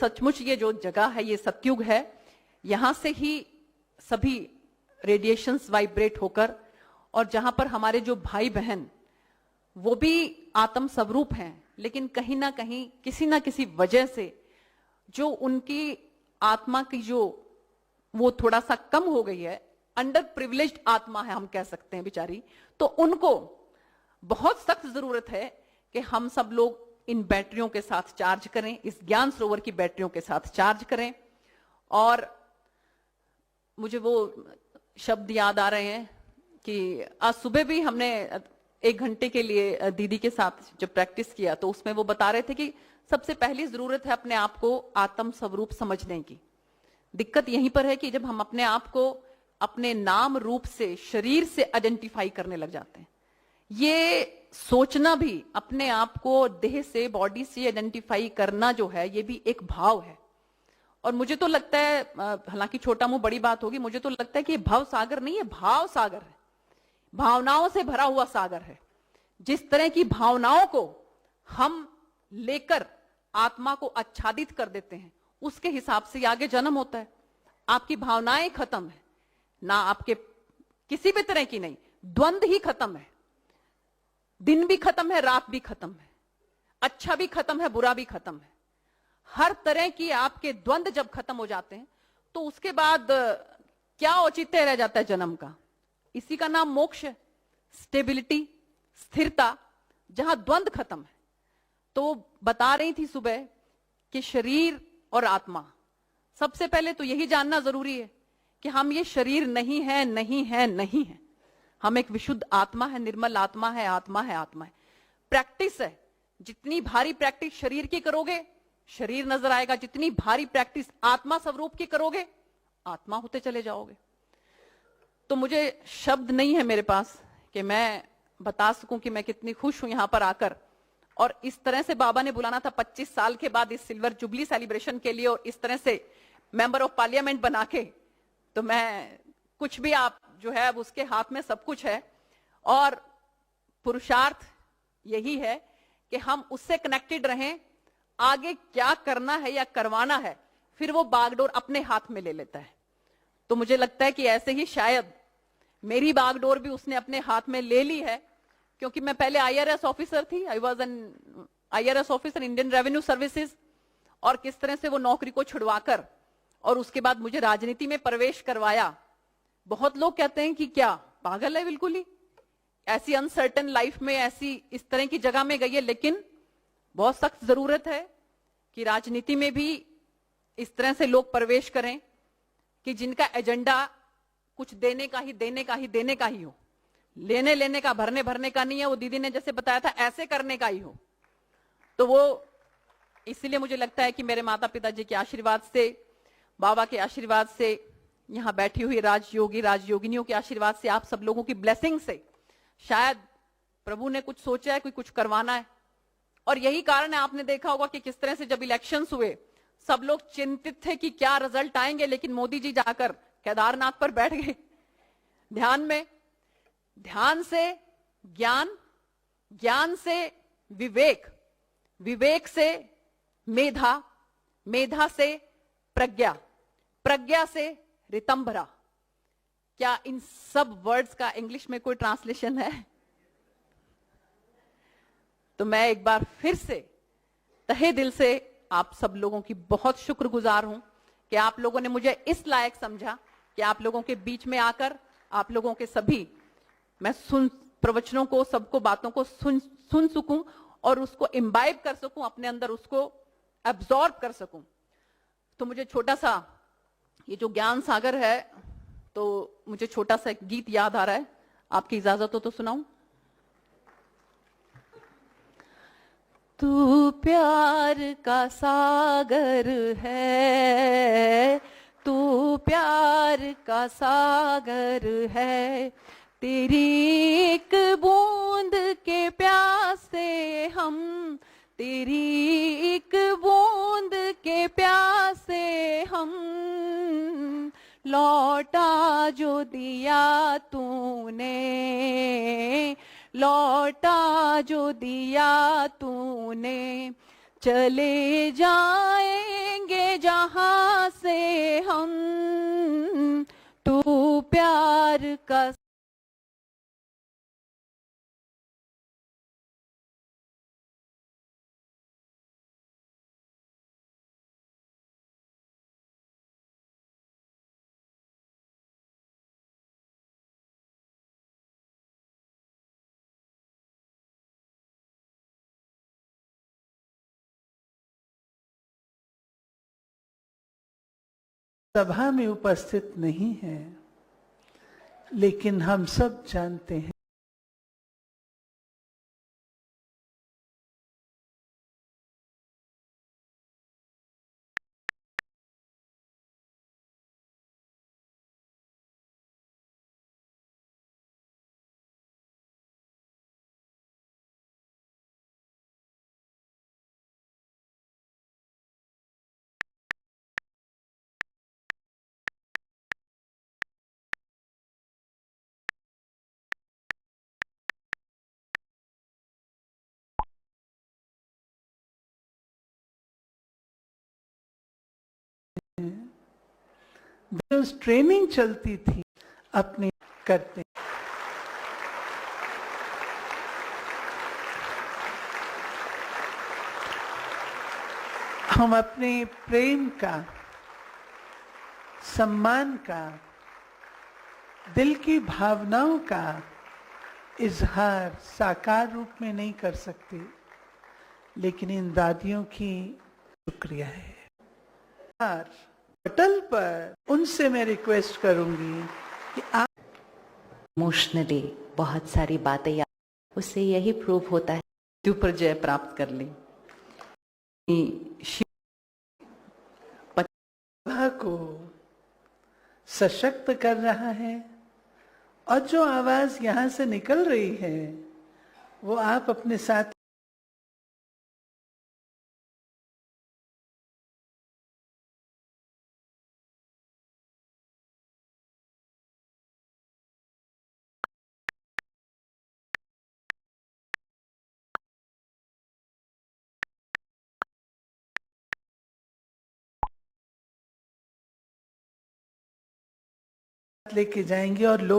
सचमुच ये जो जगह है ये सतयुग है, यहां से ही सभी रेडिएशंस वाइब्रेट होकर, और जहां पर हमारे जो भाई बहन वो भी आत्म स्वरूप हैं, लेकिन कहीं ना कहीं किसी ना किसी वजह से जो उनकी आत्मा की जो वो थोड़ा सा कम हो गई है, अंडर प्रिविलेज्ड आत्मा है हम कह सकते हैं बेचारी, तो उनको बहुत सख्त जरूरत है कि हम सब लोग इन बैटरियों के साथ चार्ज करें, इस ज्ञान सरोवर की बैटरियों के साथ चार्ज करें। और मुझे वो शब्द याद आ रहे हैं कि आज सुबह भी हमने 1 घंटे के लिए दीदी के साथ जब प्रैक्टिस किया तो उसमें वो बता रहे थे कि सबसे पहली जरूरत है अपने आप को आत्म स्वरूप समझने की। दिक्कत यहीं पर है कि जब हम अपने आप को अपने नाम रूप से, शरीर से आइडेंटिफाई करने लग जाते हैं, ये सोचना भी अपने आप को देह से, बॉडी से आइडेंटिफाई करना जो है, ये भी एक भाव है। और मुझे तो लगता है, हालांकि छोटा मुंह बड़ी बात होगी, मुझे तो लगता है कि ये भाव सागर नहीं है, भाव सागर है, भावनाओं से भरा हुआ सागर है। जिस तरह की भावनाओं को हम लेकर आत्मा को आच्छादित कर देते हैं, उसके हिसाब से आगे जन्म होता है। आपकी भावनाएं खत्म है ना, आपके किसी भी तरह की नहीं, द्वंद ही खत्म है। दिन भी खत्म है, रात भी खत्म है, अच्छा भी खत्म है, बुरा भी खत्म है। हर तरह की आपके द्वंद जब खत्म हो जाते हैं तो उसके बाद क्या औचित्य रह जाता है जन्म का? इसी का नाम मोक्ष है, स्टेबिलिटी, स्थिरता, जहां द्वंद खत्म है। तो बता रही थी सुबह कि शरीर और आत्मा, सबसे पहले तो यही जानना जरूरी है कि हम ये शरीर नहीं है, नहीं है, नहीं है। हम एक विशुद्ध आत्मा है, निर्मल आत्मा है, आत्मा है, आत्मा है। प्रैक्टिस है, जितनी भारी प्रैक्टिस शरीर की करोगे शरीर नजर आएगा, जितनी भारी प्रैक्टिस आत्मा स्वरूप की करोगे आत्मा होते चले जाओगे। तो मुझे शब्द नहीं है मेरे पास कि मैं बता सकूं कि मैं कितनी खुश हूं यहां पर आकर। और इस तरह से बाबा ने बुलाना था 25 साल के बाद इस सिल्वर जुबली सेलिब्रेशन के लिए, और इस तरह से मेंबर ऑफ पार्लियामेंट बना के, तो मैं कुछ भी, आप जो है उसके हाथ में सब कुछ है। और पुरुषार्थ यही है कि हम उससे कनेक्टेड रहें, आगे क्या करना है या करवाना है फिर वो बागडोर अपने हाथ में ले लेता है। तो मुझे लगता है कि ऐसे ही शायद मेरी बागडोर भी उसने अपने हाथ में ले ली है, क्योंकि मैं पहले IRS ऑफिसर थी, I was an IRS officer, Indian revenue services, और किस तरह से वो नौकरी को छुड़वाकर और उसके बाद मुझे राजनीति में प्रवेश करवाया। बहुत लोग कहते हैं कि क्या पागल है, बिल्कुल ही ऐसी अनसर्टेन लाइफ में, ऐसी इस तरह की जगह में गई है। लेकिन बहुत सख्त जरूरत है कि राजनीति में भी इस तरह से लोग प्रवेश करें कि जिनका एजेंडा कुछ देने का ही, देने का ही, देने का ही हो, लेने लेने का, भरने भरने का नहीं है। वो दीदी ने जैसे बताया था, ऐसे करने का ही हो। तो वो इसीलिए मुझे लगता है कि मेरे माता पिता जी के आशीर्वाद से, बाबा के आशीर्वाद से, यहां बैठी हुई राजयोगी राजयोगिनियों के आशीर्वाद से, आप सब लोगों की ब्लेसिंग से शायद प्रभु ने कुछ सोचा है, कोई कुछ करवाना है। और यही कारण है, आपने देखा होगा कि किस तरह से जब इलेक्शंस हुए सब लोग चिंतित थे कि क्या रिजल्ट आएंगे, लेकिन मोदी जी जाकर केदारनाथ पर बैठ गए। ध्यान में, ध्यान से ज्ञान, ज्ञान से विवेक, विवेक से मेधा, मेधा से प्रज्ञा, प्रज्ञा से रितंभरा। क्या इन सब वर्ड्स का इंग्लिश में कोई ट्रांसलेशन है? तो मैं एक बार फिर से तहे दिल से आप सब लोगों की बहुत शुक्रगुजार हूं कि आप लोगों ने मुझे इस लायक समझा कि आप लोगों के बीच में आकर आप लोगों के सभी, मैं प्रवचनों को, सबको, बातों को सुन सकूं और उसको इम्बाइब कर सकूं, अपने अंदर उसको एब्जॉर्ब कर सकूं। तो मुझे छोटा सा ये जो ज्ञान सागर है, तो मुझे छोटा सा एक गीत याद आ रहा है, आपकी इजाजत हो तो सुनाऊं? तू प्यार का सागर है, तू प्यार का सागर है, तेरी एक बूंद के प्यासे हम, तेरी एक बूंद के प्यासे हम, लौटा जो दिया तूने, लौटा जो दिया तूने, चले जाएंगे जहां से हम तू प्यार का सभा में उपस्थित नहीं है, लेकिन हम सब जानते हैं जो ट्रेनिंग चलती थी अपने करते। हम अपने प्रेम का, सम्मान का, दिल की भावनाओं का इजहार साकार रूप में नहीं कर सकते, लेकिन इन दादियों की शुक्रिया है। पटल पर उनसे मैं रिक्वेस्ट करूंगी कि आप इमोशनली बहुत सारी बातें याद, उससे यही प्रूव होता है मृत्यु पर जय प्राप्त कर ली। सभा को सशक्त कर रहा है, और जो आवाज यहां से निकल रही है वो आप अपने साथ लेके जाएंगे और लोग